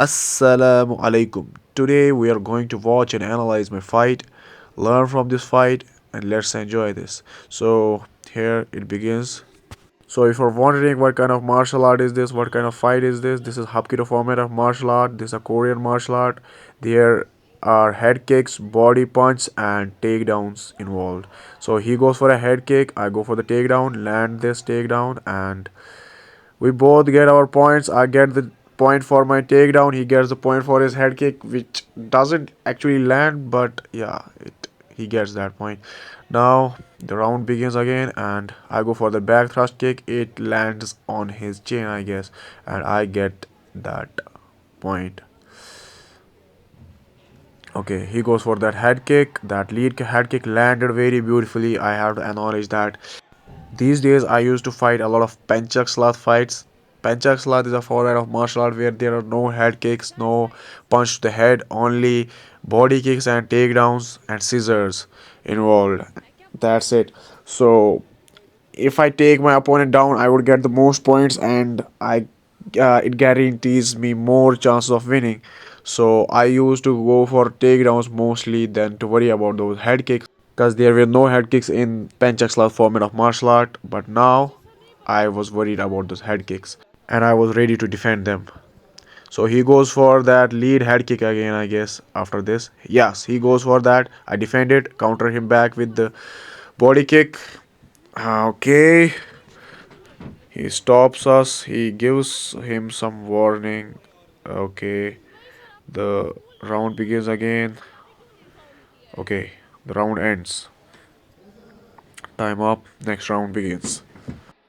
Assalamu alaikum. Today we are going to watch and analyze my fight, learn from this fight, and let's enjoy this. So, here it begins. So, if you're wondering what kind of martial art is this, what kind of fight is this is Hapkido format of martial art. This is a Korean martial art. There are head kicks, body punch, and takedowns involved. So, he goes for a head kick, I go for the takedown, land this takedown, and we both get our points. I get the point for my takedown. He gets the point for his head kick, which doesn't actually land, but yeah, he gets that point. Now the round begins again, and I go for the back thrust kick. It lands on his chin, I guess, and I get that point. Okay, he goes for that head kick. That lead head kick landed very beautifully. I have to acknowledge that. These days, I used to fight a lot of Penchak Slath fights. Penchak Slath is a format of martial art where there are no head kicks, no punch to the head, only body kicks and takedowns and scissors involved. That's it. So, if I take my opponent down, I would get the most points, and it guarantees me more chances of winning. So I used to go for takedowns mostly than to worry about those head kicks because there were no head kicks in Penchakslal format of martial art. But now I was worried about those head kicks and I was ready to defend them. So he goes for that lead head kick again, I guess, after this. Yes, he goes for that. I defend it, counter him back with the body kick. Okay, he stops us. He gives him some warning. Okay, the round begins again. Okay, the round ends. Time up. Next round begins.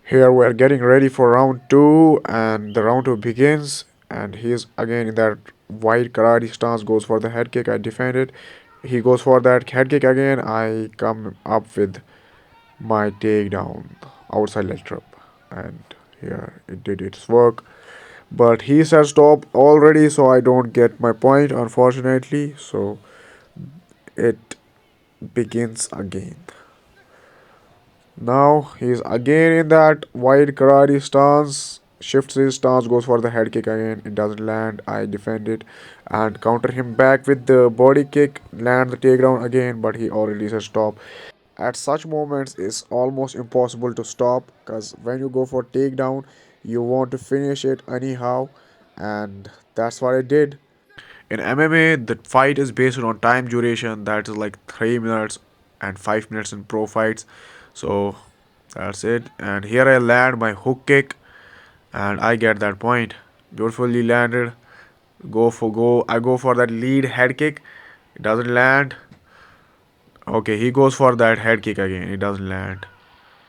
Here we are getting ready for round 2, and the round 2 begins, and he is again in that wide karate stance, goes for the head kick. I defend it. He goes for that head kick again. I come up with my takedown outside leg trap, and here it did its work. But he said stop already, so I don't get my point, unfortunately. So it begins again. Now he's again in that wide karate stance, shifts his stance, goes for the head kick again. It doesn't land. I defend it and counter him back with the body kick, land the takedown again, but he already says stop. At such moments, it's almost impossible to stop because when you go for takedown, you want to finish it anyhow, and that's what I did. In MMA, the fight is based on time duration that is like 3 minutes and 5 minutes in pro fights. So that's it. And here I land my hook kick and I get that point. Beautifully landed. I go for that lead head kick. It doesn't land. Okay, he goes for that head kick again. It doesn't land.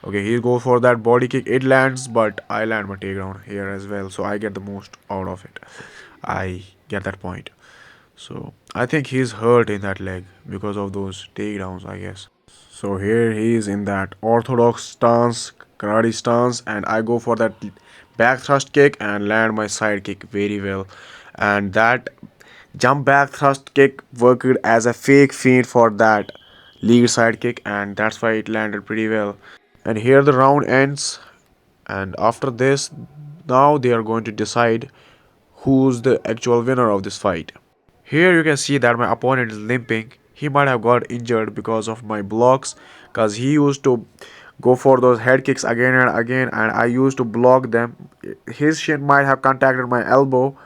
Okay, he goes for that body kick. It lands, but I land my takedown here as well. So I get the most out of it. I get that point. So I think he's hurt in that leg because of those takedowns, I guess. So here he is in that orthodox stance, karate stance, and I go for that back thrust kick and land my side kick very well. And that jump back thrust kick worked as a fake feint for that lead side kick, and that's why it landed pretty well. And here the round ends, and after this, now they are going to decide who's the actual winner of this fight. Here you can see that my opponent is limping. He might have got injured because of my blocks because he used to go for those head kicks again and again and I used to block them. His shin might have contacted my elbow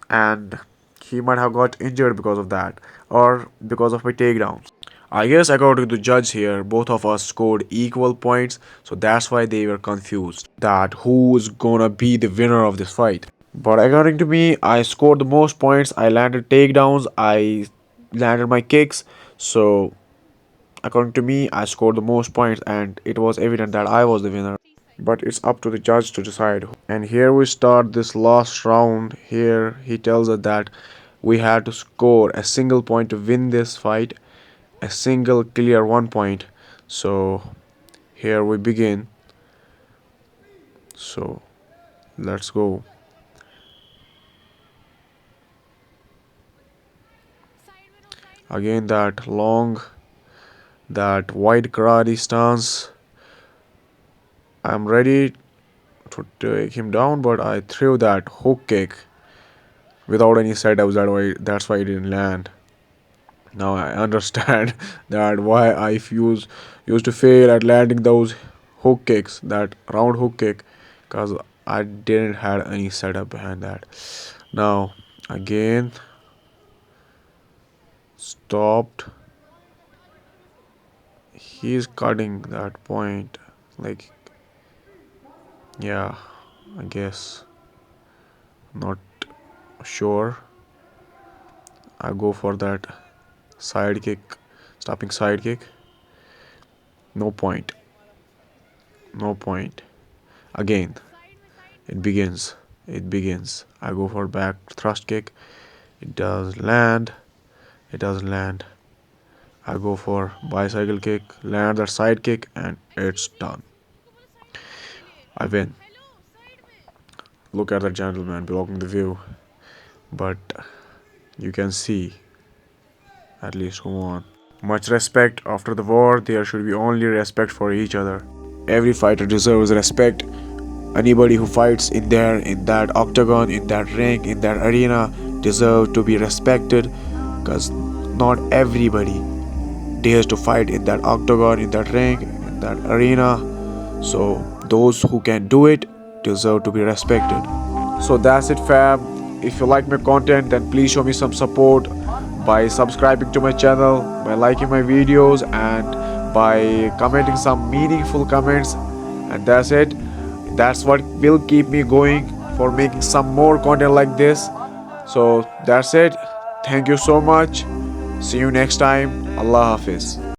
and he might have got injured because of that or because of my takedowns. I guess according to the judge here, both of us scored equal points, so that's why they were confused that who's gonna be the winner of this fight. But according to me, I scored the most points. I landed takedowns. I landed my kicks. So according to me, I scored the most points, and it was evident that I was the winner. But it's up to the judge to decide. And here we start this last round. Here he tells us that we had to score a single point to win this fight, a single clear 1 point. So here we begin. So let's go. Again, that wide karate stance. I'm ready to take him down, but I threw that hook kick without any setups. That's why it didn't land. Now I understand that why used to fail at landing those hook kicks, that round hook kick, because I didn't had any setup behind that. Now again stopped. He's cutting that point. Like, yeah, I guess not sure. I go for that side kick, stopping side kick. No point. No point. Again, it begins. It begins. I go for back thrust kick. It does land. It doesn't land. I go for bicycle kick, land that side kick, and it's done. I win. Look at that gentleman blocking the view. But you can see at least who won. Much respect after the war, there should be only respect for each other. Every fighter deserves respect. Anybody who fights in that octagon, in that ring, in that arena deserve to be respected, because not everybody dares to fight in that octagon, in that ring, in that arena. So those who can do it deserve to be respected. So that's it, fam. If you like my content, then please show me some support by subscribing to my channel, by liking my videos, and by commenting some meaningful comments. And that's it. That's what will keep me going for making some more content like this. So that's it. Thank you so much. See you next time. Allah Hafiz.